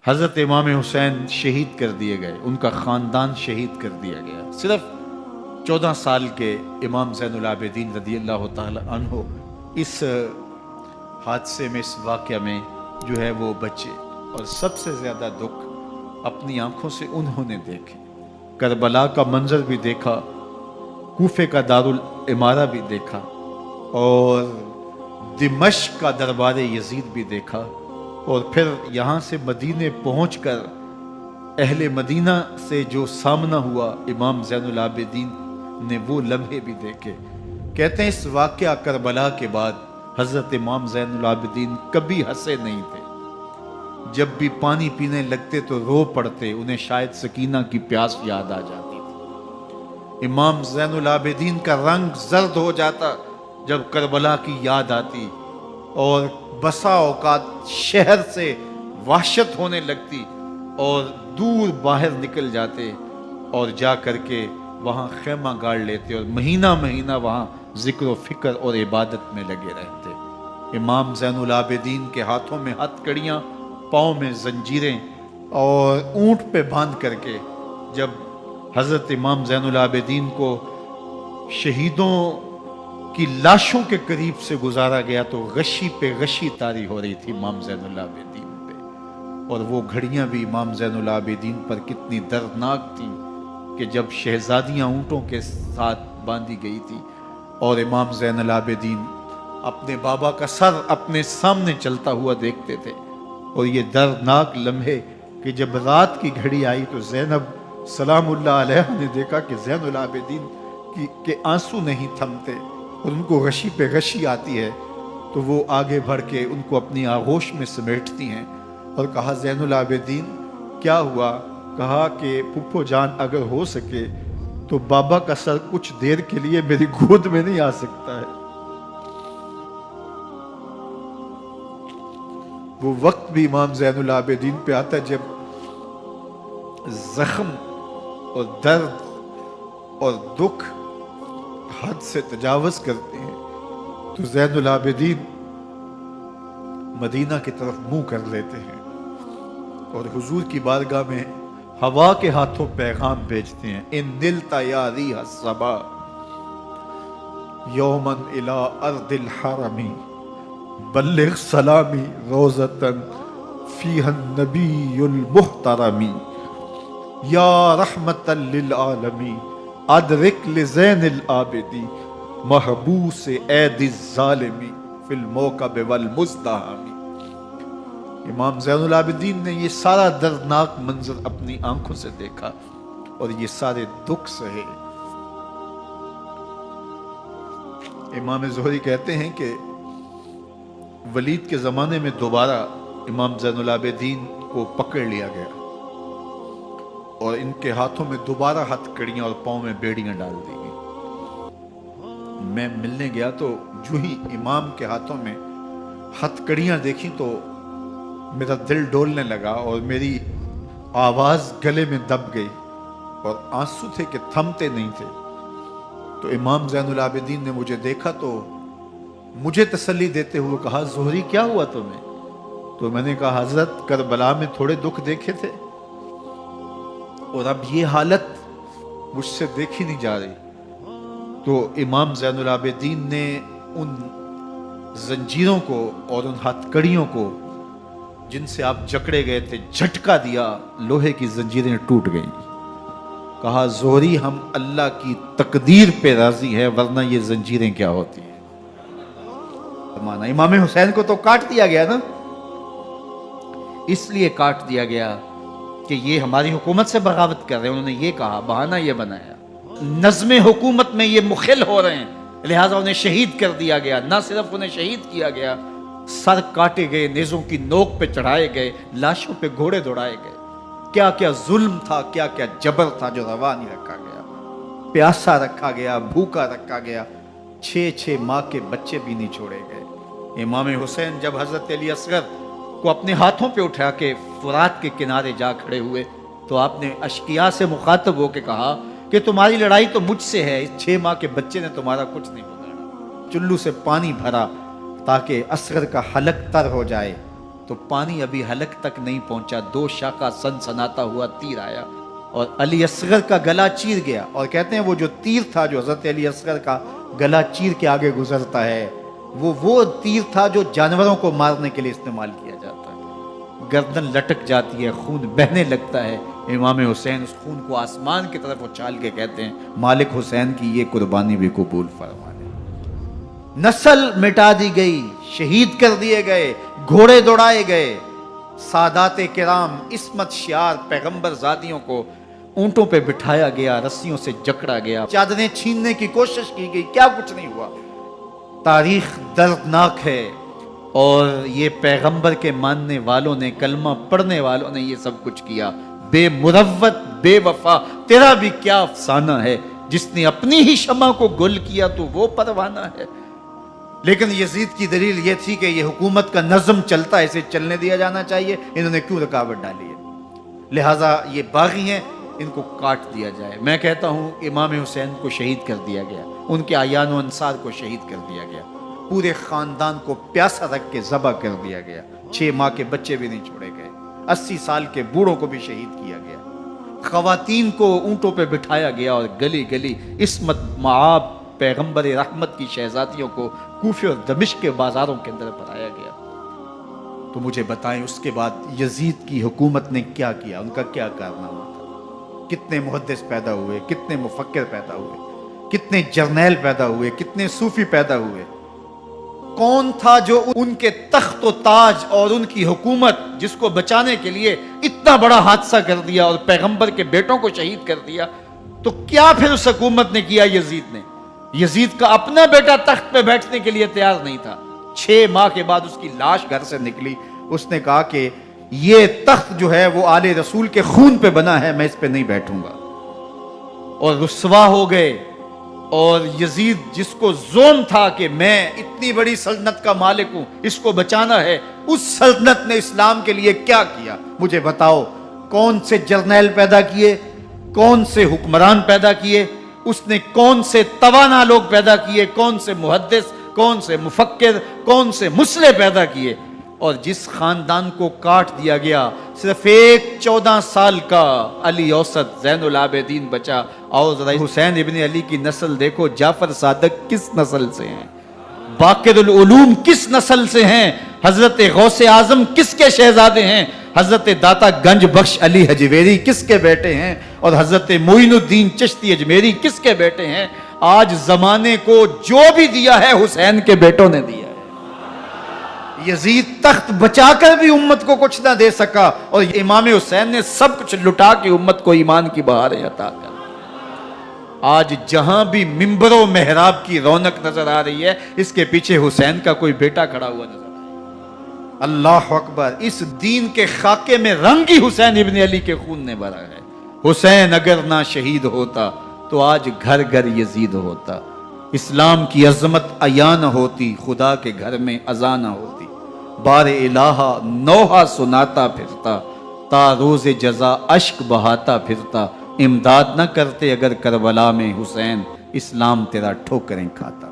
حضرت امام حسین شہید کر دیے گئے، ان کا خاندان شہید کر دیا گیا۔ صرف 14 سال کے امام زین العابدین رضی اللہ تعالی عنہ اس حادثے میں، اس واقعہ میں جو ہے وہ بچے، اور سب سے زیادہ دکھ اپنی آنکھوں سے انہوں نے دیکھے۔ کربلا کا منظر بھی دیکھا، کوفے کا دارالعمارہ بھی دیکھا، اور دمشق کا دربار یزید بھی دیکھا، اور پھر یہاں سے مدینے پہنچ کر اہل مدینہ سے جو سامنا ہوا امام زین العابدین نے وہ لمحے بھی دیکھے۔ کہتے ہیں اس واقعہ کربلا کے بعد حضرت امام زین العابدین کبھی ہنسے نہیں تھے۔ جب بھی پانی پینے لگتے تو رو پڑتے، انہیں شاید سکینہ کی پیاس یاد آ جاتی تھی۔ امام زین العابدین کا رنگ زرد ہو جاتا جب کربلا کی یاد آتی، اور بسا اوقات شہر سے وحشت ہونے لگتی اور دور باہر نکل جاتے اور جا کر کے وہاں خیمہ گاڑ لیتے اور مہینہ مہینہ وہاں ذکر و فکر اور عبادت میں لگے رہتے۔ امام زین العابدین کے ہاتھوں میں ہتھ کڑیاں، پاؤں میں زنجیریں، اور اونٹ پہ باندھ کر کے جب حضرت امام زین العابدین کو شہیدوں کی لاشوں کے قریب سے گزارا گیا تو غشی پہ غشی طاری ہو رہی تھی امام زین العابدین پہ، اور وہ گھڑیاں بھی امام زین العابدین پر کتنی دردناک تھیں کہ جب شہزادیاں اونٹوں کے ساتھ باندھی گئی تھی اور امام زین العابدین اپنے بابا کا سر اپنے سامنے چلتا ہوا دیکھتے تھے، اور یہ دردناک لمحے کہ جب رات کی گھڑی آئی تو زینب سلام اللہ علیہ نے دیکھا کہ زین العابدین کے آنسو نہیں تھمتے اور ان کو غشی پہ غشی آتی ہے، تو وہ آگے بڑھ کے ان کو اپنی آغوش میں سمیٹتی ہیں اور کہا زین العابدین کیا ہوا؟ کہا کہ پھپھو جان اگر ہو سکے تو بابا کا سر کچھ دیر کے لیے میری گود میں نہیں آ سکتا ہے۔ وہ وقت بھی امام زین العابدین پہ آتا ہے جب زخم اور درد اور دکھ حد سے تجاوز کرتے ہیں تو زین العابدین مدینہ کی طرف منہ کر لیتے ہیں اور حضور کی بارگاہ میں ہوا کے ہاتھوں پیغام بھیجتے ہیں، ان نلت یا ریح الصبا یوما الی ارض الحرم بلغ سلامی روزتن فیہا النبی المحترم یا رحمتا للعالمین ادرک لزین العابدی محبوس عید الظالمی فی الموکب والمزدحم۔ امام زین العابدین نے یہ سارا دردناک منظر اپنی آنکھوں سے دیکھا اور یہ سارے دکھ سہے۔ امام زہری کہتے ہیں کہ ولید کے زمانے میں دوبارہ امام زین العابدین کو پکڑ لیا گیا اور ان کے ہاتھوں میں دوبارہ ہتھ کڑیاں اور پاؤں میں بیڑیاں ڈال دی گئی۔ میں ملنے گیا تو جو ہی امام کے ہاتھوں میں ہتھ کڑیاں دیکھی تو میرا دل ڈولنے لگا اور میری آواز گلے میں دب گئی اور آنسو تھے کہ تھمتے نہیں تھے۔ تو امام زین العابدین نے مجھے دیکھا تو مجھے تسلی دیتے ہوئے کہا زہری کیا ہوا تمہیں؟ تو میں نے کہا حضرت کربلا میں تھوڑے دکھ دیکھے تھے اور اب یہ حالت مجھ سے دیکھی نہیں جا رہی۔ تو امام زین العابدین نے ان زنجیروں کو اور ان ہتھ کڑیوں کو جن سے آپ جکڑے گئے تھے جھٹکا دیا، لوہے کی زنجیریں ٹوٹ گئیں۔ کہا زہری ہم اللہ کی تقدیر پہ راضی ہے ورنہ یہ زنجیریں کیا ہوتی ہیں۔ امام حسین کو تو کاٹ دیا گیا نا، اس لیے کاٹ دیا گیا کہ یہ ہماری حکومت سے بغاوت کر رہے ہیں، انہوں نے یہ کہا، بہانہ یہ بنایا، نظم حکومت میں یہ مخل ہو رہے ہیں، لہٰذا انہیں شہید کر دیا گیا۔ نہ صرف انہیں شہید کیا گیا، سر کاٹے گئے، نیزوں کی نوک پہ چڑھائے گئے، لاشوں پہ گھوڑے دوڑائے گئے۔ کیا کیا ظلم تھا، کیا کیا جبر تھا جو روا نہیں رکھا گیا، پیاسا رکھا گیا، بھوکا رکھا گیا، 6 ماہ کے بچے بھی نہیں چھوڑے گئے۔ امام حسین جب حضرت علی اصغر کو اپنے ہاتھوں پہ اٹھا کے فرات کے کنارے جا کھڑے ہوئے تو آپ نے اشقیاء سے مخاطب ہو کے کہا کہ تمہاری لڑائی تو مجھ سے ہے، 6 ماہ کے بچے نے تمہارا کچھ نہیں بگاڑا۔ چلو سے پانی بھرا تاکہ اصغر کا حلق تر ہو جائے تو پانی ابھی حلق تک نہیں پہنچا، 2 شاخہ سنسناتا ہوا تیر آیا اور علی اصغر کا گلا چیر گیا. اور کہتے ہیں وہ جو تیر تھا جو حضرت علی اصغر کا گلا چیر کے آگے گزرتا ہے، وہ تیر تھا جو جانوروں کو مارنے کے لیے استعمال کیا جاتا ہے. گردن لٹک جاتی ہے، خون بہنے لگتا ہے. امام حسین اس خون کو آسمان کی طرف اچھال کے کہتے ہیں مالک حسین کی یہ قربانی بھی قبول فرما لے. نسل مٹا دی گئی، شہید کر دیے گئے، گھوڑے دوڑائے گئے. سادات کرام عصمت شعار پیغمبر زادیوں کو اونٹوں پہ بٹھایا گیا، رسیوں سے جکڑا گیا، چادریں چھیننے کی کوشش کی گئی، کیا کچھ نہیں ہوا. تاریخ دردناک ہے اور یہ پیغمبر کے ماننے والوں نے، کلمہ پڑھنے والوں نے یہ سب کچھ کیا. بے مروت، بے وفا، تیرا بھی کیا افسانہ ہے. جس نے اپنی ہی شمع کو گل کیا تو وہ پروانہ ہے. لیکن یزید کی دلیل یہ تھی کہ یہ حکومت کا نظم چلتا ہے، اسے چلنے دیا جانا چاہیے. انہوں نے کیوں رکاوٹ ڈالی ہے؟ لہٰذا یہ باغی ہیں، ان کو کاٹ دیا جائے. میں کہتا ہوں امام حسین کو شہید کر دیا گیا، ان کے اعیان و انصار کو شہید کر دیا گیا، پورے خاندان کو پیاسا رکھ کے ذبح کر دیا گیا. 6 ماہ کے بچے بھی نہیں چھوڑے گئے، 80 سال کے بوڑھوں کو بھی شہید کیا گیا. خواتین کو اونٹوں پہ بٹھایا گیا اور گلی گلی عصمت معاب پیغمبر رحمت کی شہزادیوں کو کوفے اور دمشق کے بازاروں کے اندر بھرایا گیا. تو مجھے بتائیں اس کے بعد یزید کی حکومت نے کیا کیا، ان کا کیا کارنامہ تھا؟ کتنے محدث پیدا ہوئے، کتنے مفکر پیدا ہوئے، کتنے جرنیل پیدا ہوئے، کتنے صوفی پیدا ہوئے. کون تھا جو ان کے تخت و تاج اور ان کی حکومت جس کو بچانے کے لیے اتنا بڑا حادثہ کر دیا اور پیغمبر کے بیٹوں کو شہید کر دیا؟ تو کیا پھر اس حکومت نے کیا؟ یزید نے، یزید کا اپنا بیٹا تخت پہ بیٹھنے کے لیے تیار نہیں تھا. 6 ماہ کے بعد اس کی لاش گھر سے نکلی. اس نے کہا کہ یہ تخت جو ہے وہ آل رسول کے خون پہ بنا ہے، میں اس پہ نہیں بیٹھوں گا. اور رسوا ہو گئے. اور یزید جس کو زوم تھا کہ میں اتنی بڑی سلطنت کا مالک ہوں، اس کو بچانا ہے، اس سلطنت نے اسلام کے لیے کیا کیا؟ مجھے بتاؤ. کون سے جرنیل پیدا کیے، کون سے حکمران پیدا کیے، اس نے کون سے توانا لوگ پیدا کیے، کون سے محدث، کون سے مفکر، کون سے مسلح پیدا کیے. اور جس خاندان کو کاٹ دیا گیا، صرف ایک 14 سال کا علی اوسط زین العابدین بچا. اور ذرا حسین ابن علی کی نسل دیکھو، جعفر صادق کس نسل سے ہیں، باقر العلوم کس نسل سے ہیں، حضرت غوث اعظم کس کے شہزادے ہیں، حضرت داتا گنج بخش علی حجویری کس کے بیٹے ہیں، اور حضرت معین الدین چشتی اجمیری کس کے بیٹے ہیں. آج زمانے کو جو بھی دیا ہے حسین کے بیٹوں نے دیا ہے. یزید تخت بچا کر بھی امت کو کچھ نہ دے سکا، اور امام حسین نے سب کچھ لٹا کے امت کو ایمان کی بہاریں عطا کر. آج جہاں بھی منبر و محراب کی رونق نظر آ رہی ہے، اس کے پیچھے حسین کا کوئی بیٹا کھڑا ہوا نظر آ رہا ہے. اللہ اکبر. اس دین کے خاکے میں رنگ ہی حسین ابن علی کے خون نے بھرا ہے. حسین اگر نہ شہید ہوتا تو آج گھر گھر یزید ہوتا. اسلام کی عظمت عیاں نہ ہوتی، خدا کے گھر میں اذان نہ ہوتی. بار الہا نوحہ سناتا پھرتا، تا روز جزا اشک بہاتا پھرتا. امداد نہ کرتے اگر کربلا میں حسین، اسلام تیرا ٹھوکریں کھاتا.